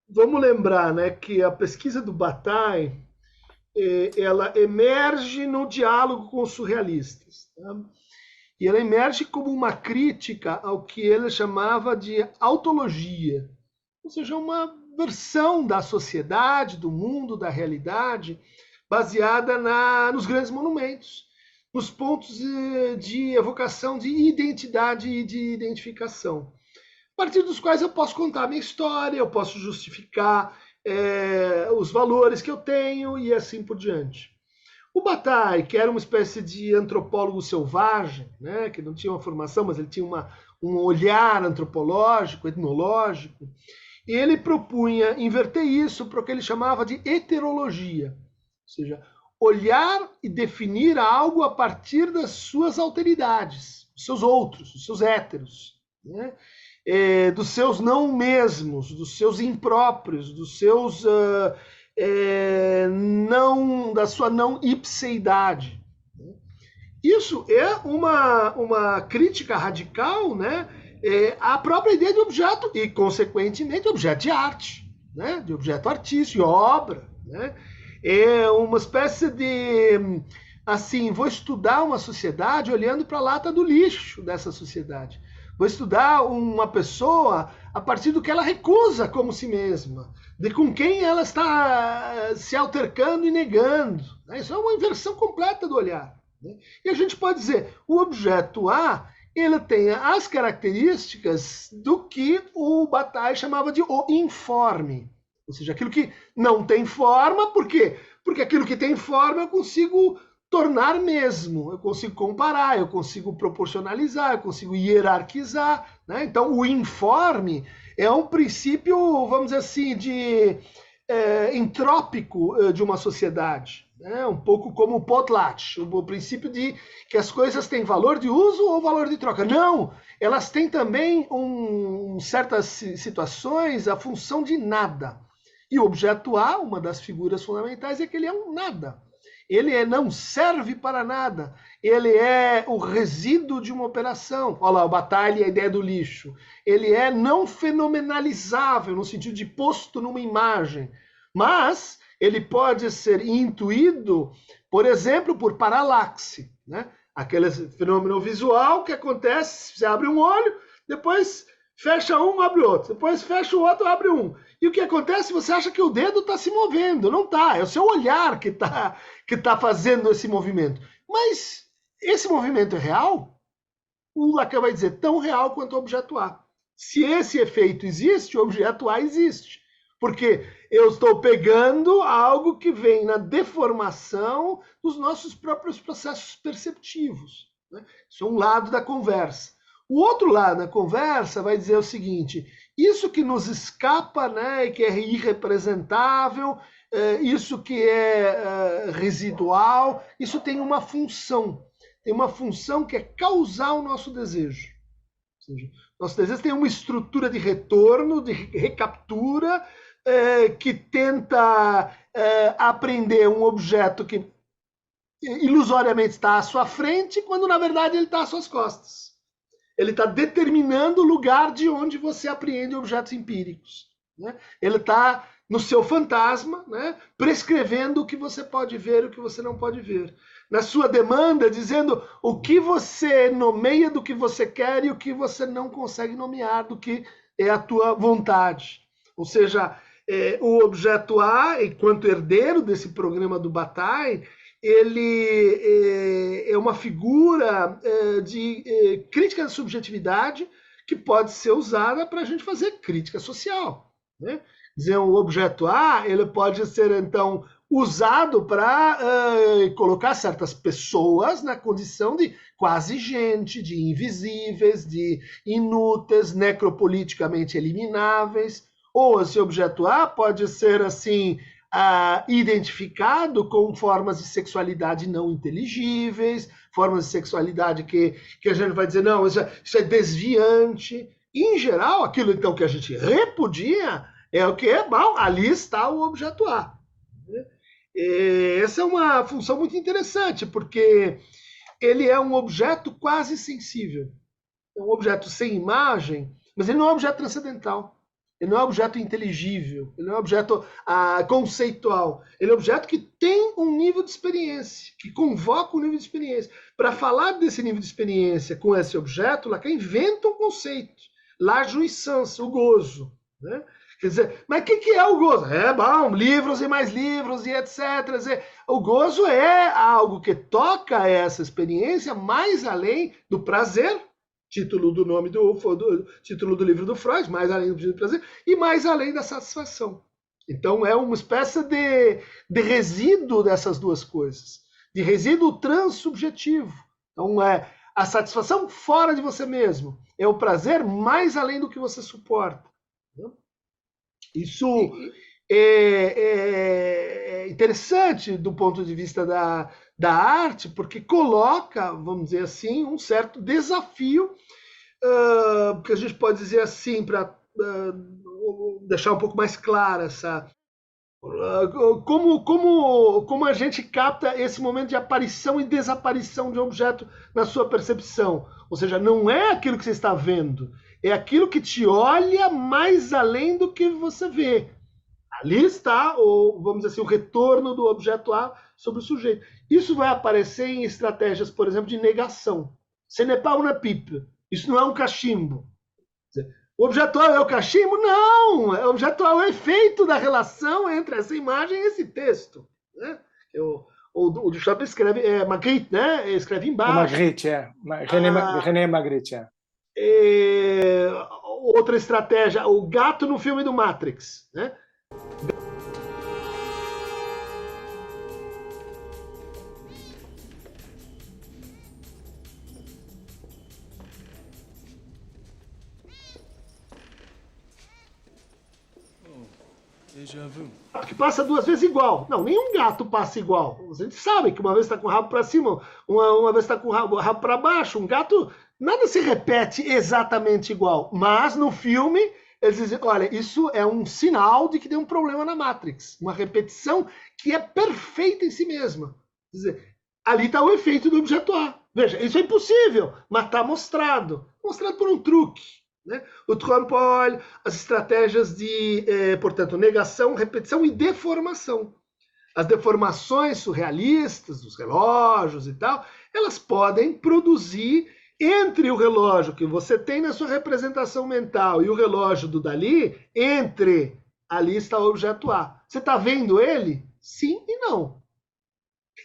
Vamos lembrar, né, que a pesquisa do Bataille ela emerge no diálogo com os surrealistas, tá? E ela emerge como uma crítica ao que ele chamava de autologia, ou seja, uma versão da sociedade, do mundo, da realidade, baseada nos grandes monumentos, nos pontos de evocação de identidade e de identificação, a partir dos quais eu posso contar a minha história, eu posso justificar os valores que eu tenho e assim por diante. O Bataille, que era uma espécie de antropólogo selvagem, né, que não tinha uma formação, mas ele tinha um olhar antropológico, etnológico, e ele propunha inverter isso para o que ele chamava de heterologia, ou seja, olhar e definir algo a partir das suas alteridades, dos seus outros, dos seus héteros, né? Dos seus não mesmos, dos seus impróprios, dos seus da sua não ipseidade. Isso é uma crítica radical, né, à própria ideia de objeto e, consequentemente, objeto de arte, né, de objeto artístico, de obra, né? É uma espécie de, assim, vou estudar uma sociedade olhando para a lata do lixo dessa sociedade. Vou estudar uma pessoa a partir do que ela recusa como si mesma, de com quem ela está se altercando e negando. Isso é uma inversão completa do olhar. E a gente pode dizer, o objeto A, ele tem as características do que o Bataille chamava de o informe. Ou seja, aquilo que não tem forma, por quê? Porque aquilo que tem forma eu consigo tornar mesmo, eu consigo comparar, eu consigo proporcionalizar, eu consigo hierarquizar, né? Então, o informe é um princípio, vamos dizer assim, entrópico de uma sociedade, né? Um pouco como o potlatch, o princípio de que as coisas têm valor de uso ou valor de troca. Não, elas têm também, em certas situações, a função de nada. E o objeto A, uma das figuras fundamentais, é que ele é um nada. Ele não serve para nada. Ele é o resíduo de uma operação. Olha lá, o Bataille e a ideia do lixo. Ele é não fenomenalizável, no sentido de posto numa imagem. Mas ele pode ser intuído, por exemplo, por paralaxe, né? Aquele fenômeno visual que acontece, você abre um olho, depois fecha um, abre outro. Depois fecha o outro, abre um. E o que acontece? Você acha que o dedo está se movendo. Não está. É o seu olhar que tá fazendo esse movimento. Mas esse movimento é real? O Lacan vai dizer tão real quanto o objeto A. Se esse efeito existe, o objeto A existe. Porque eu estou pegando algo que vem na deformação dos nossos próprios processos perceptivos, né? Isso é um lado da conversa. O outro lado da conversa vai dizer o seguinte: isso que nos escapa, né, e que é irrepresentável, isso que é residual, isso tem uma função. Tem uma função que é causar o nosso desejo. Ou seja, nosso desejo tem uma estrutura de retorno, de recaptura, que tenta apreender um objeto que ilusoriamente está à sua frente, quando na verdade ele está às suas costas. Ele está determinando o lugar de onde você apreende objetos empíricos, né? Ele está no seu fantasma, né, prescrevendo o que você pode ver e o que você não pode ver. Na sua demanda, dizendo o que você nomeia do que você quer e o que você não consegue nomear do que é a tua vontade. Ou seja, o objeto A, enquanto herdeiro desse programa do Bataille, ele é uma figura de crítica da subjetividade que pode ser usada para a gente fazer crítica social, né? Dizer, o objeto A, ele pode ser, então, usado para colocar certas pessoas na condição de quase gente, de invisíveis, de inúteis, necropoliticamente elimináveis. Ou esse objeto A pode ser, assim, identificado com formas de sexualidade não inteligíveis, formas de sexualidade que a gente vai dizer, não, isso é desviante. E, em geral, aquilo então que a gente repudia é o que é, bom, ali está o objeto A. Essa é uma função muito interessante, porque ele é um objeto quase sensível. É um objeto sem imagem, mas ele não é um objeto transcendental. Ele não é um objeto inteligível, ele não é um objeto conceitual. Ele é um objeto que tem um nível de experiência, que convoca um nível de experiência. Para falar desse nível de experiência com esse objeto, Lacan inventa um conceito, la jouissance, o gozo, né? Quer dizer, mas o que é o gozo? É bom, livros e mais livros e etc. O gozo é algo que toca essa experiência mais além do prazer, título do nome título do livro do Freud, mais além do prazer, e mais além da satisfação. Então é uma espécie de resíduo dessas duas coisas, de resíduo transsubjetivo. Então é a satisfação fora de você mesmo, é o prazer mais além do que você suporta. Isso é interessante do ponto de vista da arte, porque coloca, vamos dizer assim, um certo desafio, que a gente pode dizer assim, para deixar um pouco mais clara essa... Como a gente capta esse momento de aparição e desaparição de um objeto na sua percepção. Ou seja, não é aquilo que você está vendo, é aquilo que te olha mais além do que você vê. Ali está, vamos dizer assim, o retorno do objeto A sobre o sujeito. Isso vai aparecer em estratégias, por exemplo, de negação. Ce n'est pas une pipe. Isso não é um cachimbo. O objeto A é o cachimbo? Não! O objeto A é o efeito da relação entre essa imagem e esse texto. Né? O Duchamp escreve, Magritte, né? Escreve embaixo. Magritte, René Magritte, outra estratégia, o gato no filme do Matrix, né? Que passa duas vezes igual. Não, nenhum gato passa igual. A gente sabe que uma vez está com o rabo para cima, uma vez está com o rabo para baixo. Um gato, nada se repete exatamente igual. Mas no filme, eles dizem, olha, isso é um sinal de que tem um problema na Matrix. Uma repetição que é perfeita em si mesma. Quer dizer, ali está o efeito do objeto A. Veja, isso é impossível, mas está mostrado. Mostrado por um truque. Né? O Trompe-l'œil, as estratégias de, portanto, negação, repetição e deformação. As deformações surrealistas dos relógios e tal, elas podem produzir entre o relógio que você tem na sua representação mental e o relógio do Dalí, ali está o objeto A. Você está vendo ele? Sim e não.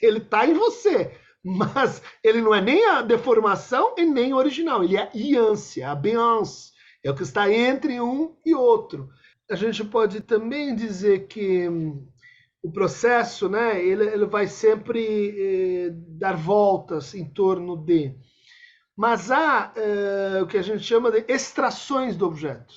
Ele está em você, mas ele não é nem a deformação e nem o original, ele é a iância, a biance, é o que está entre um e outro. A gente pode também dizer que o processo, né, ele vai sempre dar voltas em torno de... Mas há o que a gente chama de extrações do objeto.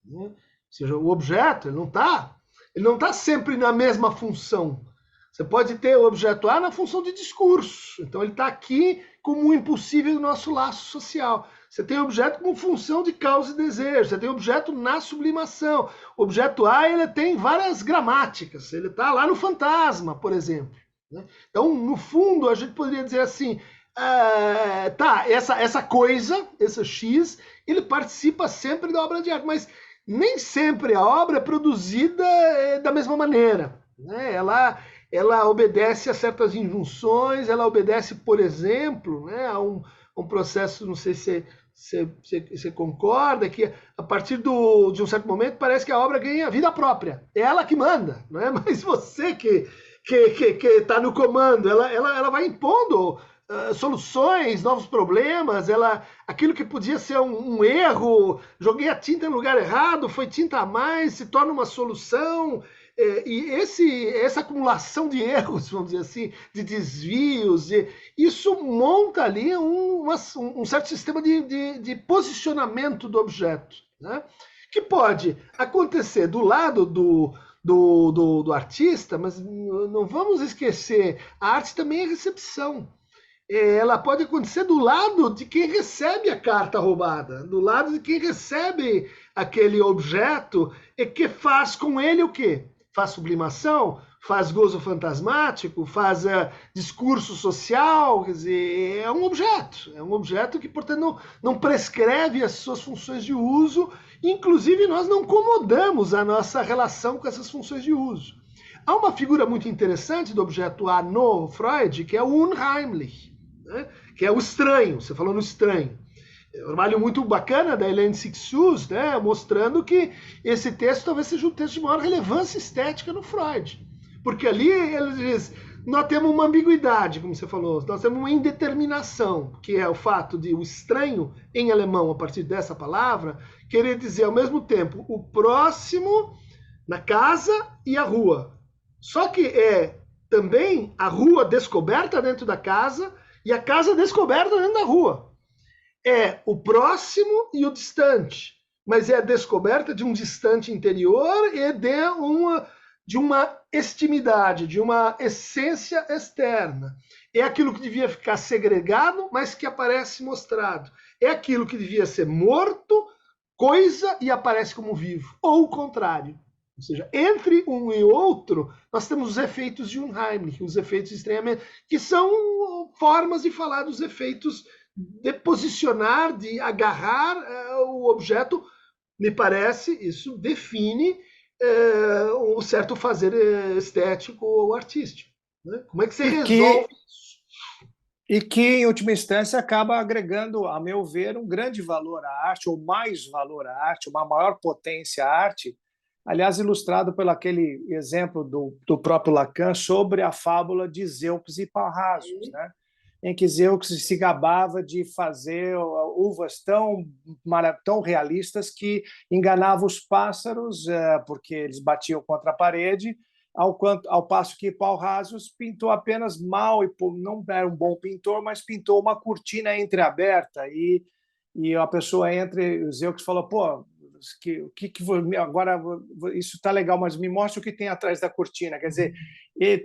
Né? Ou seja, o objeto ele não tá sempre na mesma função. Você pode ter o objeto A na função de discurso. Então ele está aqui como um impossível do nosso laço social. Você tem o objeto como função de causa e desejo. Você tem o objeto na sublimação. O objeto A ele tem várias gramáticas. Ele está lá no fantasma, por exemplo. Então, no fundo, a gente poderia dizer assim, essa coisa, esse X, ele participa sempre da obra de arte, mas nem sempre a obra é produzida da mesma maneira. Né? Ela obedece a certas injunções, ela obedece, por exemplo, né, a um processo, não sei se você concorda, que a partir de um certo momento parece que a obra ganha vida própria. É ela que manda, não é mais você que está no comando. Ela vai impondo soluções, novos problemas, aquilo que podia ser um erro, joguei a tinta no lugar errado, foi tinta a mais, se torna uma solução. E essa acumulação de erros, vamos dizer assim, de desvios, isso monta ali um certo sistema de posicionamento do objeto, né? Que pode acontecer do lado do artista, mas não vamos esquecer, a arte também é recepção. Ela pode acontecer do lado de quem recebe a carta roubada, do lado de quem recebe aquele objeto e que faz com ele o quê? Faz sublimação, faz gozo fantasmático, faz discurso social, quer dizer, é um objeto que, portanto, não prescreve as suas funções de uso, inclusive nós não comodamos a nossa relação com essas funções de uso. Há uma figura muito interessante do objeto A no Freud, que é o unheimlich, né? Que é o estranho, você falou no estranho. É um trabalho muito bacana da Hélène Cixous, né, mostrando que esse texto talvez seja um texto de maior relevância estética no Freud. Porque ali ele diz, nós temos uma ambiguidade, como você falou, nós temos uma indeterminação, que é o fato de o estranho, em alemão, a partir dessa palavra, querer dizer ao mesmo tempo o próximo na casa e a rua. Só que é também a rua descoberta dentro da casa e a casa descoberta dentro da rua. É o próximo e o distante, mas é a descoberta de um distante interior e de uma extimidade, de uma essência externa. É aquilo que devia ficar segregado, mas que aparece mostrado. É aquilo que devia ser morto, coisa, e aparece como vivo. Ou o contrário. Ou seja, entre um e outro, nós temos os efeitos de Unheimlich, os efeitos de estranhamento, que são formas de falar dos efeitos de posicionar, de agarrar o objeto. Me parece, isso define um certo fazer estético ou artístico. Né? Como é que você resolve isso? E que, em última instância, acaba agregando, a meu ver, um grande valor à arte, ou mais valor à arte, uma maior potência à arte, aliás, ilustrado pelo aquele exemplo do próprio Lacan sobre a fábula de Zeuxis e Parrhasius, né? Em que Zeuxis se gabava de fazer uvas tão realistas que enganavam os pássaros, porque eles batiam contra a parede, ao passo que Parrhasius pintou apenas mal, e não era um bom pintor, mas pintou uma cortina entreaberta, e a pessoa entra, e o Zeuxis falou, pô, agora isso está legal, mas me mostra o que tem atrás da cortina. Quer dizer,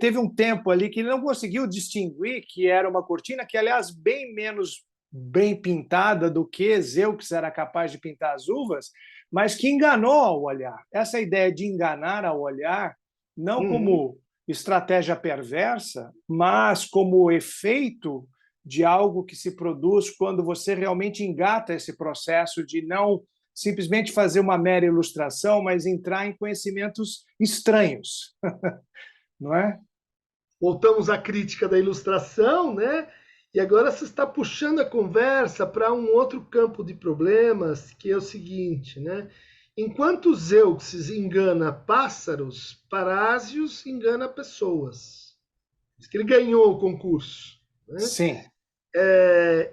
teve um tempo ali que ele não conseguiu distinguir que era uma cortina que, aliás, bem menos bem pintada do que Zeuxis era capaz de pintar as uvas, mas que enganou ao olhar. Essa ideia de enganar ao olhar, não como estratégia perversa, mas como efeito de algo que se produz quando você realmente engata esse processo de não simplesmente fazer uma mera ilustração, mas entrar em conhecimentos estranhos, não é? Voltamos à crítica da ilustração, né? E agora você está puxando a conversa para um outro campo de problemas, que é o seguinte, né? Enquanto Zeuxis engana pássaros, Parrhasius engana pessoas. Diz que ele ganhou o concurso. Né? Sim.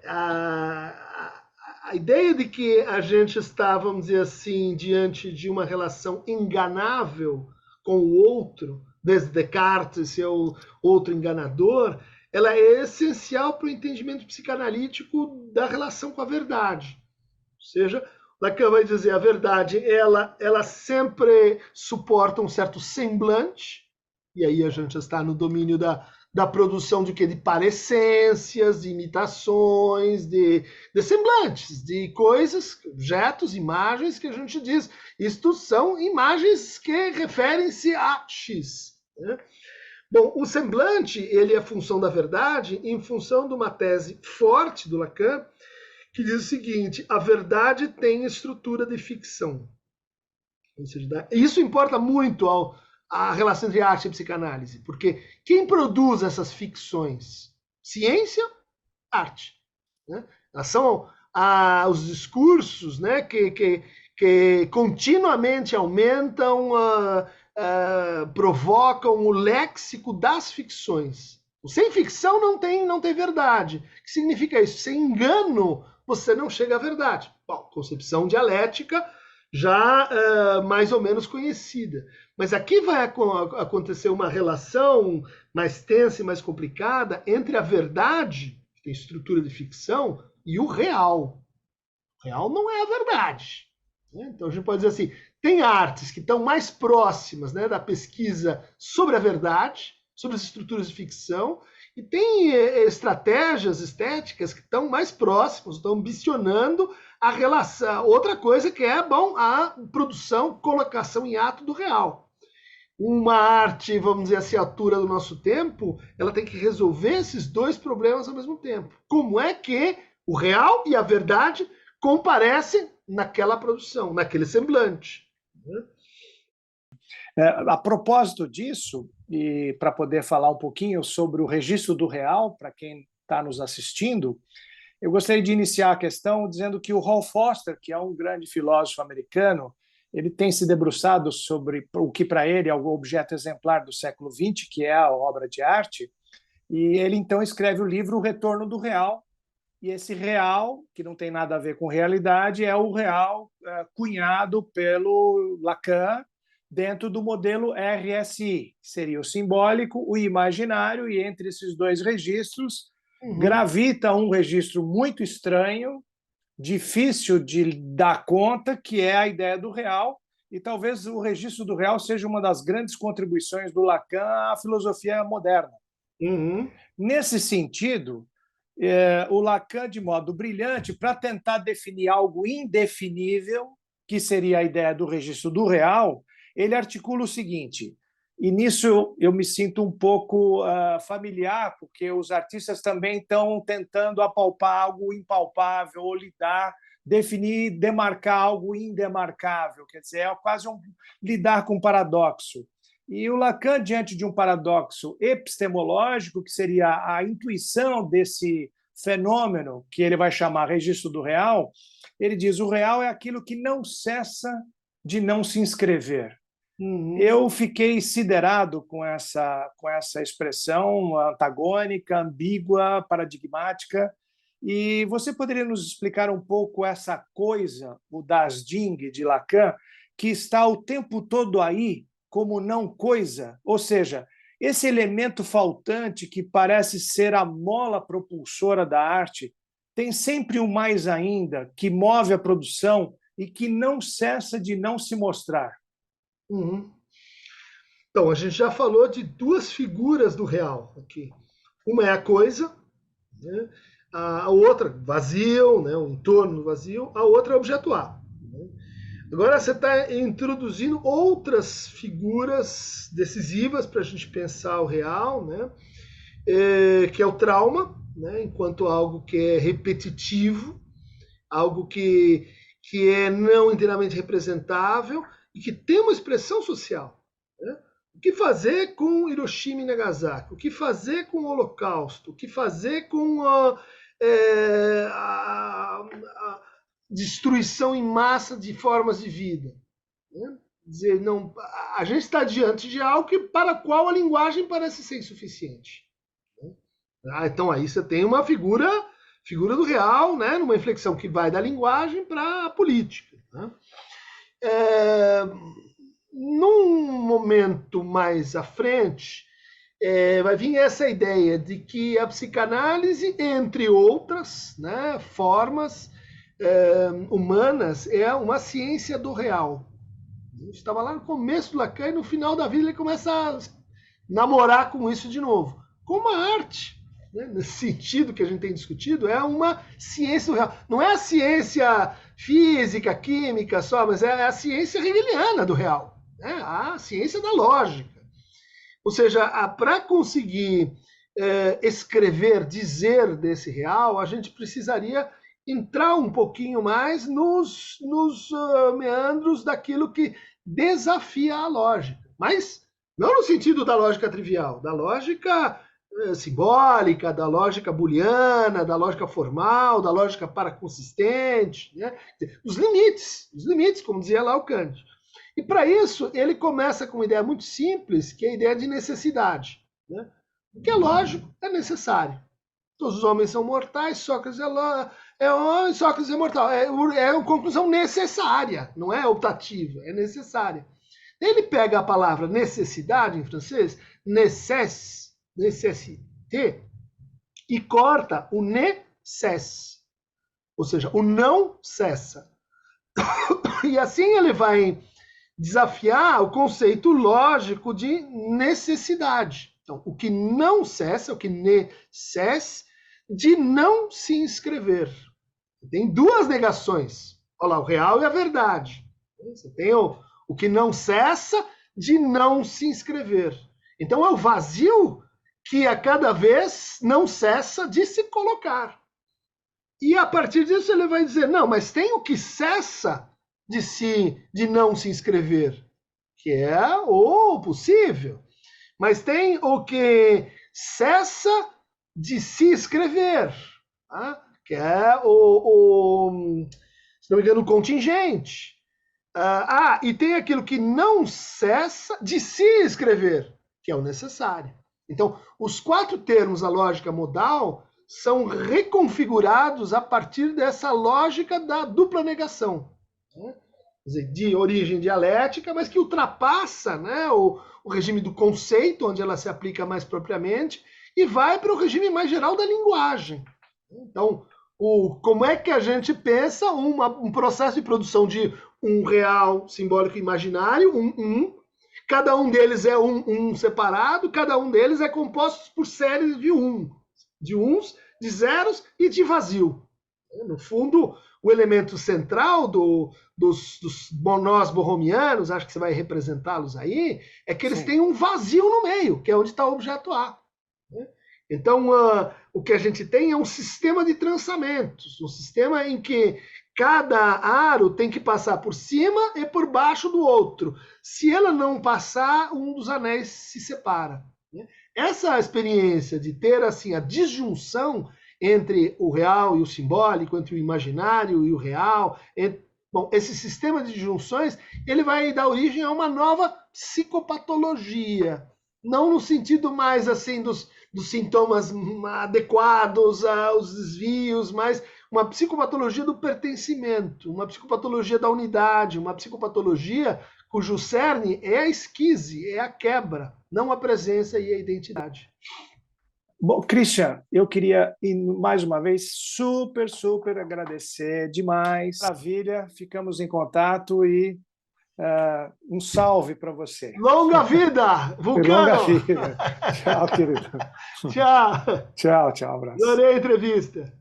A ideia de que a gente está, vamos dizer assim, diante de uma relação enganável com o outro, desde Descartes, seu outro enganador, ela é essencial para o entendimento psicanalítico da relação com a verdade. Ou seja, Lacan vai dizer a verdade, ela sempre suporta um certo semblante, e aí a gente está no domínio da produção de quê? De parecências, de imitações, de semblantes, de coisas, objetos, imagens que a gente diz. Isto são imagens que referem-se a X. Né? Bom, o semblante, ele é função da verdade em função de uma tese forte do Lacan, que diz o seguinte, a verdade tem estrutura de ficção. Ou seja, isso importa muito a relação entre arte e psicanálise, porque quem produz essas ficções? Ciência, arte. Né? São os discursos, né, que continuamente aumentam, provocam o léxico das ficções. Sem ficção não tem verdade. O que significa isso? Sem engano, você não chega à verdade. Bom, concepção dialética já mais ou menos conhecida. Mas aqui vai acontecer uma relação mais tensa e mais complicada entre a verdade, que tem estrutura de ficção, e o real. O real não é a verdade. Né? Então a gente pode dizer assim, tem artes que estão mais próximas, né, da pesquisa sobre a verdade, sobre as estruturas de ficção, e tem estratégias estéticas que estão mais próximas, estão ambicionando a relação, outra coisa que é, a produção, colocação em ato do real. Uma arte, vamos dizer assim, à altura do nosso tempo, ela tem que resolver esses dois problemas ao mesmo tempo. Como é que o real e a verdade comparecem naquela produção, naquele semblante? A propósito disso, e para poder falar um pouquinho sobre o registro do real, para quem está nos assistindo, eu gostaria de iniciar a questão dizendo que o Hall Foster, que é um grande filósofo americano, ele tem se debruçado sobre o que para ele é o objeto exemplar do século XX, que é a obra de arte, e ele então escreve o livro O Retorno do Real, e esse real, que não tem nada a ver com realidade, é o real cunhado pelo Lacan, dentro do modelo RSI, que seria o simbólico, o imaginário, e entre esses dois registros gravita um registro muito estranho, difícil de dar conta, que é a ideia do real, e talvez o registro do real seja uma das grandes contribuições do Lacan à filosofia moderna. Nesse sentido, o Lacan, de modo brilhante, para tentar definir algo indefinível, que seria a ideia do registro do real, ele articula o seguinte, e nisso eu me sinto um pouco familiar, porque os artistas também estão tentando apalpar algo impalpável, ou lidar, definir, demarcar algo indemarcável, quer dizer, é quase lidar com um paradoxo. E o Lacan, diante de um paradoxo epistemológico, que seria a intuição desse fenômeno, que ele vai chamar registro do real, ele diz: o real é aquilo que não cessa de não se inscrever. Eu fiquei siderado com essa expressão antagônica, ambígua, paradigmática. E você poderia nos explicar um pouco essa coisa, o das Ding de Lacan, que está o tempo todo aí como não coisa? Ou seja, esse elemento faltante que parece ser a mola propulsora da arte tem sempre um mais ainda que move a produção e que não cessa de não se mostrar. Então, a gente já falou de duas figuras do real aqui. Uma é a coisa, né? A outra, vazio, né? O entorno do vazio, a outra é o objeto A. Né? Agora você está introduzindo outras figuras decisivas para a gente pensar o real, né? Que é o trauma, né? Enquanto algo que é repetitivo, algo que é não inteiramente representável e que tem uma expressão social. Né? O que fazer com Hiroshima e Nagasaki? O que fazer com o Holocausto? O que fazer com a destruição em massa de formas de vida? Né? Dizer, não, a gente está diante de algo para o qual a linguagem parece ser insuficiente. Né? Então aí você tem uma figura do real, né? Numa inflexão que vai da linguagem para a política. Né? Num momento mais à frente, vai vir essa ideia de que a psicanálise, entre outras, né, formas humanas, é uma ciência do real. A gente estava lá no começo do Lacan e no final da vida ele começa a namorar com isso de novo. Como a arte, né, nesse sentido que a gente tem discutido, é uma ciência do real. Não é a ciência física, química só, mas é a ciência hegeliana do real. Né? A ciência da lógica. Ou seja, para conseguir escrever, dizer desse real, a gente precisaria entrar um pouquinho mais nos meandros daquilo que desafia a lógica. Mas não no sentido da lógica trivial, da lógica simbólica, da lógica booleana, da lógica formal, da lógica paraconsistente, né? Os limites, como dizia lá o Kant. E para isso, ele começa com uma ideia muito simples, que é a ideia de necessidade. Né? O que é lógico é necessário. Todos os homens são mortais, Sócrates é homem, Sócrates é mortal. É uma conclusão necessária, não é optativa, é necessária. Ele pega a palavra necessidade, em francês, nécessité, e corta o ne cesse. Ou seja, o não cessa. E assim ele vai desafiar o conceito lógico de necessidade. Então, o que não cessa, o que necesse, de não se inscrever. Tem duas negações. Olha lá, o real e a verdade. Você tem o que não cessa de não se inscrever. Então, é o vazio que a cada vez não cessa de se colocar. E a partir disso ele vai dizer, não, mas tem o que cessa de não se inscrever, que é o possível. Mas tem o que cessa de se inscrever, tá? Que é se não me engano, o contingente. E tem aquilo que não cessa de se inscrever, que é o necessário. Então, os 4 termos da lógica modal são reconfigurados a partir dessa lógica da dupla negação. dizer, de origem dialética, mas que ultrapassa, né, o regime do conceito, onde ela se aplica mais propriamente, e vai para o regime mais geral da linguagem. Então, como é que a gente pensa um processo de produção de um real simbólico imaginário, cada um deles é um separado, cada um deles é composto por séries de uns, de zeros e de vazio. No fundo, o elemento central dos nós borromianos, acho que você vai representá-los aí, é que eles têm um vazio no meio, que é onde está o objeto A. Então, o que a gente tem é um sistema de trançamentos, um sistema em que cada aro tem que passar por cima e por baixo do outro. Se ela não passar, um dos anéis se separa. Essa experiência de ter assim a disjunção entre o real e o simbólico, entre o imaginário e o real, bom, esse sistema de disjunções, ele vai dar origem a uma nova psicopatologia, não no sentido mais assim dos sintomas adequados aos desvios, mas uma psicopatologia do pertencimento, uma psicopatologia da unidade, uma psicopatologia cujo cerne é a esquise, é a quebra, não a presença e a identidade. Bom, Christian, eu queria, mais uma vez, super agradecer demais. Maravilha, ficamos em contato e um salve para você. Longa vida, Vulcano! Longa vida. Tchau, querido. Tchau. Tchau, abraço. Adorei a entrevista.